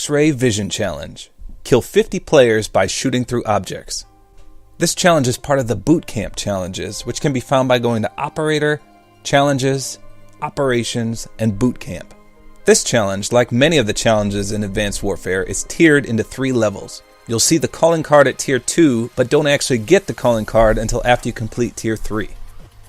X-Ray Vision Challenge. Kill 50 players by shooting through objects. This challenge is part of the Boot Camp challenges, which can be found by going to Operator, Challenges, Operations, and Boot Camp. This challenge, like many of the challenges in Advanced Warfare, is tiered into 3 levels. You'll see the calling card at Tier 2, but don't actually get the calling card until after you complete Tier 3.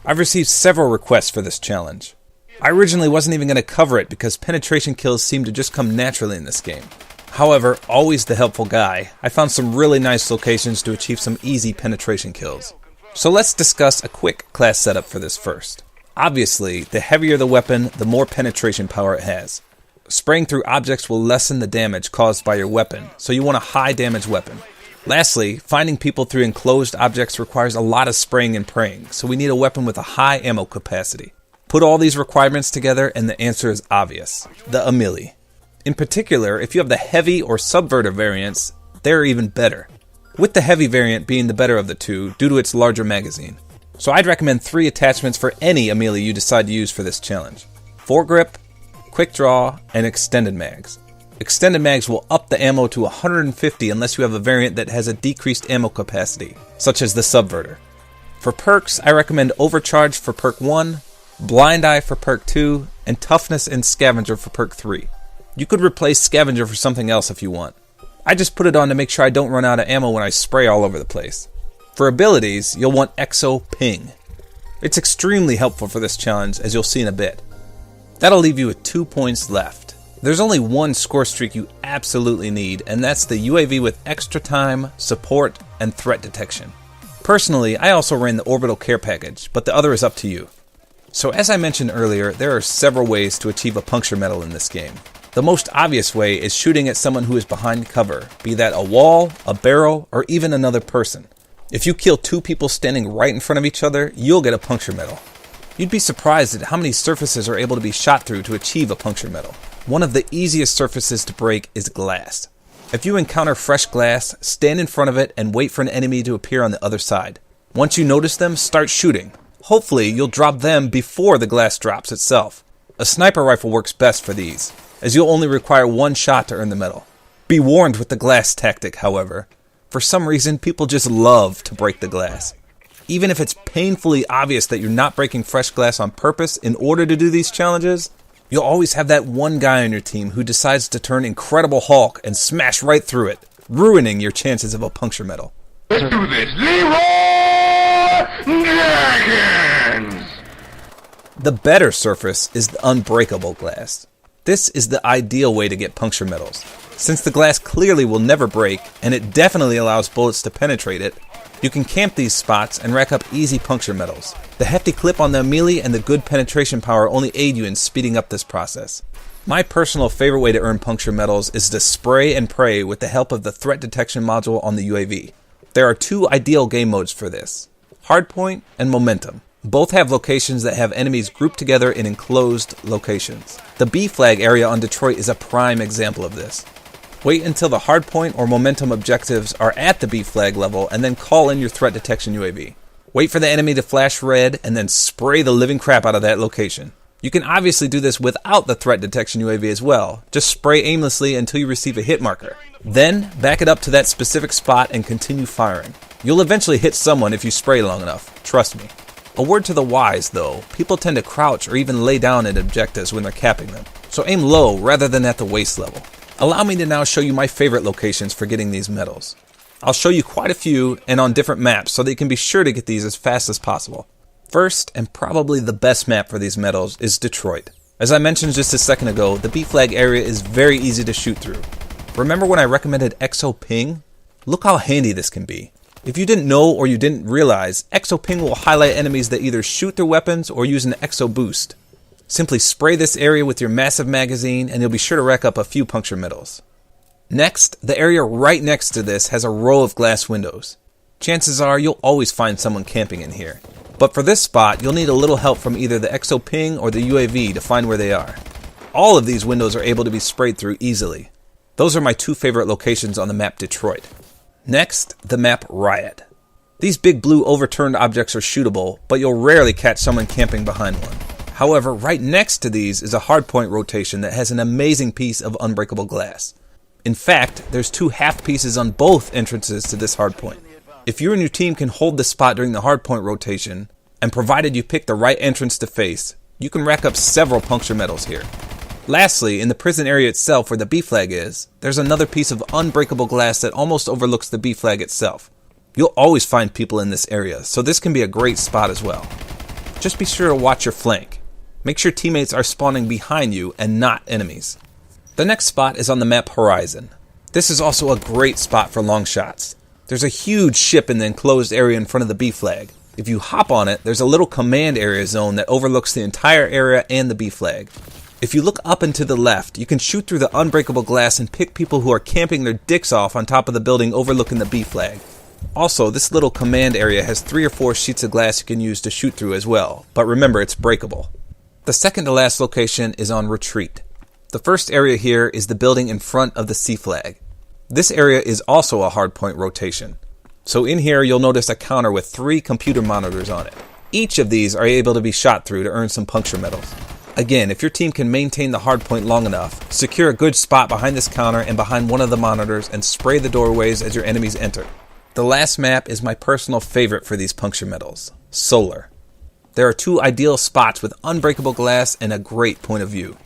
I've received several requests for this challenge. I originally wasn't even going to cover it because penetration kills seem to just come naturally in this game. However, always the helpful guy, I found some really nice locations to achieve some easy penetration kills. So let's discuss a quick class setup for this first. Obviously, the heavier the weapon, the more penetration power it has. Spraying through objects will lessen the damage caused by your weapon, so you want a high damage weapon. Lastly, finding people through enclosed objects requires a lot of spraying and praying, so we need a weapon with a high ammo capacity. Put all these requirements together and the answer is obvious: the Amelie. In particular, if you have the heavy or subverter variants, they're even better, with the heavy variant being the better of the two due to its larger magazine. So I'd recommend 3 attachments for any Amelie you decide to use for this challenge: foregrip, quick draw, and extended mags. Extended mags will up the ammo to 150 unless you have a variant that has a decreased ammo capacity, such as the subverter. For perks, I recommend Overcharge for perk 1, Blind Eye for perk 2, and Toughness and Scavenger for perk 3. You could replace Scavenger for something else if you want. I just put it on to make sure I don't run out of ammo when I spray all over the place. For abilities, you'll want Exo Ping. It's extremely helpful for this challenge, as you'll see in a bit. That'll leave you with 2 points left. There's only one score streak you absolutely need, and that's the UAV with extra time, support, and threat detection. Personally, I also ran the Orbital Care Package, but the other is up to you. So as I mentioned earlier, there are several ways to achieve a puncture medal in this game. The most obvious way is shooting at someone who is behind cover, be that a wall, a barrel, or even another person. If you kill 2 people standing right in front of each other, you'll get a puncture medal. You'd be surprised at how many surfaces are able to be shot through to achieve a puncture medal. One of the easiest surfaces to break is glass. If you encounter fresh glass, stand in front of it and wait for an enemy to appear on the other side. Once you notice them, start shooting. Hopefully, you'll drop them before the glass drops itself. A sniper rifle works best for these, as you'll only require 1 shot to earn the medal. Be warned with the glass tactic, however. For some reason, people just love to break the glass. Even if it's painfully obvious that you're not breaking fresh glass on purpose in order to do these challenges, you'll always have that one guy on your team who decides to turn Incredible Hulk and smash right through it, ruining your chances of a puncture medal. Let's do this! Leroy Dragons! The better surface is the unbreakable glass. This is the ideal way to get puncture medals. Since the glass clearly will never break, and it definitely allows bullets to penetrate it, you can camp these spots and rack up easy puncture medals. The hefty clip on the Amelie and the good penetration power only aid you in speeding up this process. My personal favorite way to earn puncture medals is to spray and pray with the help of the threat detection module on the UAV. There are 2 ideal game modes for this: Hardpoint and Momentum. Both have locations that have enemies grouped together in enclosed locations. The B flag area on Detroit is a prime example of this. Wait until the hardpoint or momentum objectives are at the B flag level and then call in your threat detection UAV. Wait for the enemy to flash red and then spray the living crap out of that location. You can obviously do this without the threat detection UAV as well. Just spray aimlessly until you receive a hit marker. Then back it up to that specific spot and continue firing. You'll eventually hit someone if you spray long enough, trust me. A word to the wise though, people tend to crouch or even lay down at objectives when they're capping them. So aim low rather than at the waist level. Allow me to now show you my favorite locations for getting these medals. I'll show you quite a few and on different maps so that you can be sure to get these as fast as possible. First, and probably the best map for these medals, is Detroit. As I mentioned just a second ago, the B flag area is very easy to shoot through. Remember when I recommended Exo Ping? Look how handy this can be. If you didn't know or you didn't realize, Exo Ping will highlight enemies that either shoot their weapons or use an Exo Boost. Simply spray this area with your massive magazine and you'll be sure to rack up a few puncture medals. Next, the area right next to this has a row of glass windows. Chances are you'll always find someone camping in here. But for this spot, you'll need a little help from either the Exo Ping or the UAV to find where they are. All of these windows are able to be sprayed through easily. Those are my 2 favorite locations on the map Detroit. Next, the map Riot. These big blue overturned objects are shootable, but you'll rarely catch someone camping behind one. However, right next to these is a hardpoint rotation that has an amazing piece of unbreakable glass. In fact, there's 2 half pieces on both entrances to this hardpoint. If you and your team can hold this spot during the hardpoint rotation, and provided you pick the right entrance to face, you can rack up several puncture medals here. Lastly, in the prison area itself where the B flag is, there's another piece of unbreakable glass that almost overlooks the B flag itself. You'll always find people in this area, so this can be a great spot as well. Just be sure to watch your flank. Make sure teammates are spawning behind you and not enemies. The next spot is on the map Horizon. This is also a great spot for long shots. There's a huge ship in the enclosed area in front of the B flag. If you hop on it, there's a little command area zone that overlooks the entire area and the B flag. If you look up and to the left, you can shoot through the unbreakable glass and pick people who are camping their dicks off on top of the building overlooking the B flag. Also, this little command area has 3 or 4 sheets of glass you can use to shoot through as well, but remember it's breakable. The second to last location is on Retreat. The first area here is the building in front of the C flag. This area is also a hardpoint rotation. So in here you'll notice a counter with 3 computer monitors on it. Each of these are able to be shot through to earn some puncture medals. Again, if your team can maintain the hardpoint long enough, secure a good spot behind this counter and behind one of the monitors and spray the doorways as your enemies enter. The last map is my personal favorite for these puncture medals, Solar. There are 2 ideal spots with unbreakable glass and a great point of view.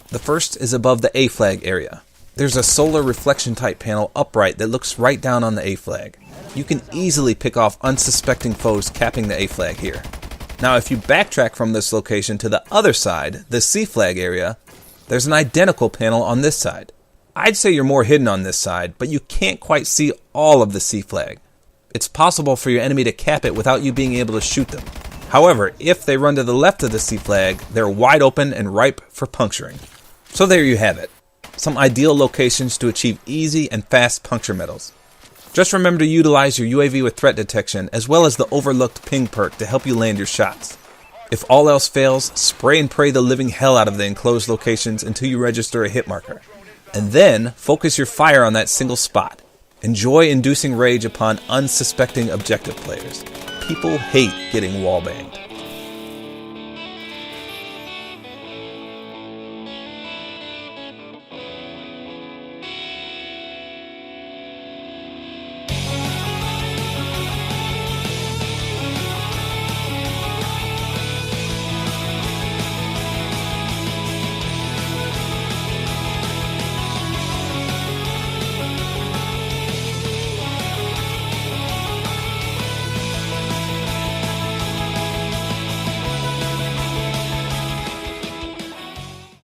The first is above the A flag area. There's a solar reflection type panel upright that looks right down on the A flag. You can easily pick off unsuspecting foes capping the A flag here. Now if you backtrack from this location to the other side, the C flag area, there's an identical panel on this side. I'd say you're more hidden on this side, but you can't quite see all of the C flag. It's possible for your enemy to cap it without you being able to shoot them. However, if they run to the left of the C flag, they're wide open and ripe for puncturing. So there you have it. Some ideal locations to achieve easy and fast puncture medals. Just remember to utilize your UAV with threat detection as well as the overlooked ping perk to help you land your shots. If all else fails, spray and pray the living hell out of the enclosed locations until you register a hit marker. And then focus your fire on that single spot. Enjoy inducing rage upon unsuspecting objective players. People hate getting wallbanged.